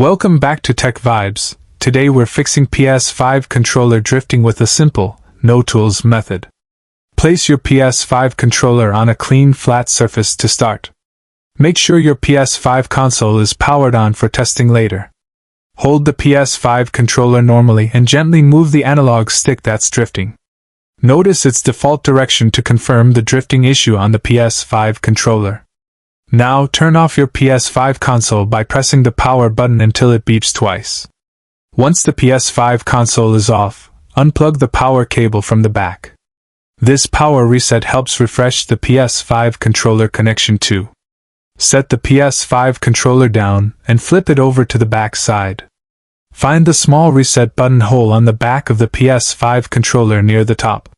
Welcome back to TechVibes. Today we're fixing PS5 controller drifting with a simple, no-tools method. Place your PS5 controller on a clean, flat surface to start. Make sure your PS5 console is powered on for testing later. Hold the PS5 controller normally and gently move the analog stick that's drifting. Notice its default direction to confirm the drifting issue on the PS5 controller. Now turn off your PS5 console by pressing the power button until it beeps twice. Once the PS5 console is off, unplug the power cable from the back. This power reset helps refresh the PS5 controller connection too. Set the PS5 controller down and flip it over to the back side. Find the small reset button hole on the back of the PS5 controller near the top.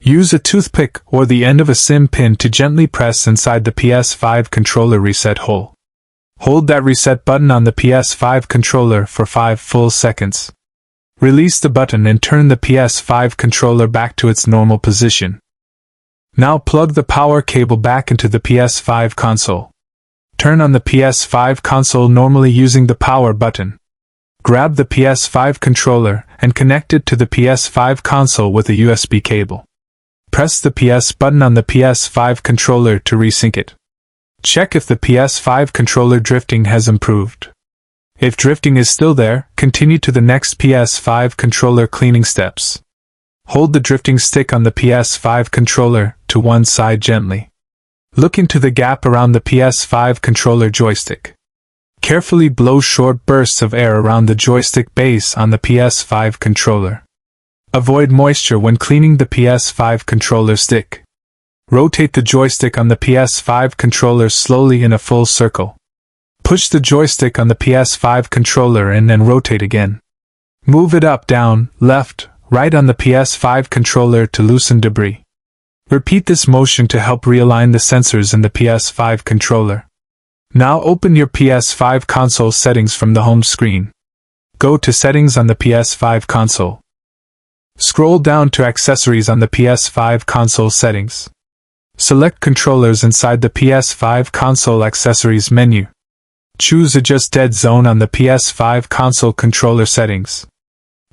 Use a toothpick or the end of a SIM pin to gently press inside the PS5 controller reset hole. Hold that reset button on the PS5 controller for 5 full seconds. Release the button and turn the PS5 controller back to its normal position. Now plug the power cable back into the PS5 console. Turn on the PS5 console normally using the power button. Grab the PS5 controller and connect it to the PS5 console with a USB cable. Press the PS button on the PS5 controller to resync it. Check if the PS5 controller drifting has improved. If drifting is still there, continue to the next PS5 controller cleaning steps. Hold the drifting stick on the PS5 controller to one side gently. Look into the gap around the PS5 controller joystick. Carefully blow short bursts of air around the joystick base on the PS5 controller. Avoid moisture when cleaning the PS5 controller stick. Rotate the joystick on the PS5 controller slowly in a full circle. Push the joystick on the PS5 controller and then rotate again. Move it up, down, left, right on the PS5 controller to loosen debris. Repeat this motion to help realign the sensors in the PS5 controller. Now open your PS5 console settings from the home screen. Go to Settings on the PS5 console. Scroll down to Accessories on the PS5 console settings. Select Controllers inside the PS5 console accessories menu. Choose Adjust Dead Zone on the PS5 console controller settings.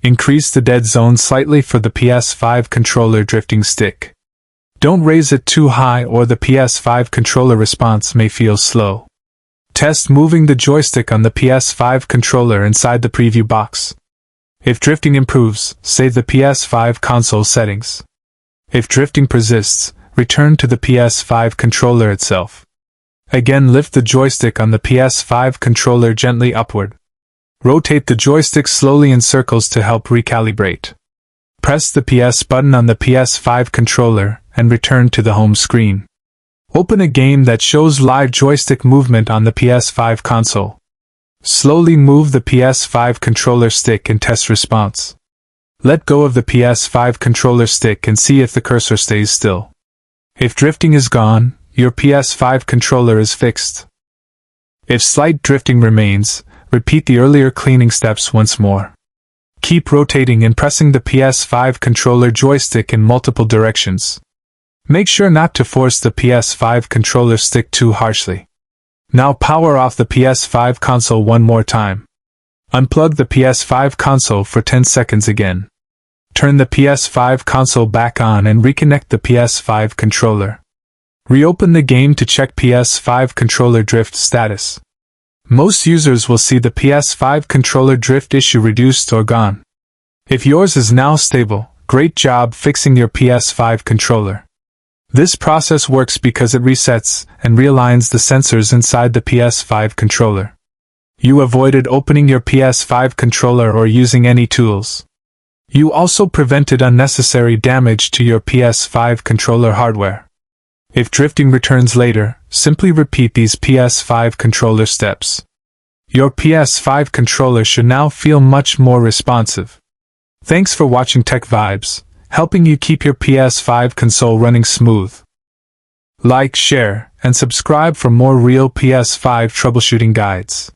Increase the dead zone slightly for the PS5 controller drifting stick. Don't raise it too high or the PS5 controller response may feel slow. Test moving the joystick on the PS5 controller inside the preview box. If drifting improves, save the PS5 console settings. If drifting persists, return to the PS5 controller itself. Again, lift the joystick on the PS5 controller gently upward. Rotate the joystick slowly in circles to help recalibrate. Press the PS button on the PS5 controller and return to the home screen. Open a game that shows live joystick movement on the PS5 console. Slowly move the PS5 controller stick and test response. Let go of the PS5 controller stick and see if the cursor stays still. If drifting is gone, your PS5 controller is fixed. If slight drifting remains, repeat the earlier cleaning steps once more. Keep rotating and pressing the PS5 controller joystick in multiple directions. Make sure not to force the PS5 controller stick too harshly. Now power off the PS5 console one more time. Unplug the PS5 console for 10 seconds again. Turn the PS5 console back on and reconnect the PS5 controller. Reopen the game to check PS5 controller drift status. Most users will see the PS5 controller drift issue reduced or gone. If yours is now stable, great job fixing your PS5 controller. This process works because it resets and realigns the sensors inside the PS5 controller. You avoided opening your PS5 controller or using any tools. You also prevented unnecessary damage to your PS5 controller hardware. If drifting returns later, simply repeat these PS5 controller steps. Your PS5 controller should now feel much more responsive. Thanks for watching TechVibes, helping you keep your PS5 console running smooth. Like, share, and subscribe for more real PS5 troubleshooting guides.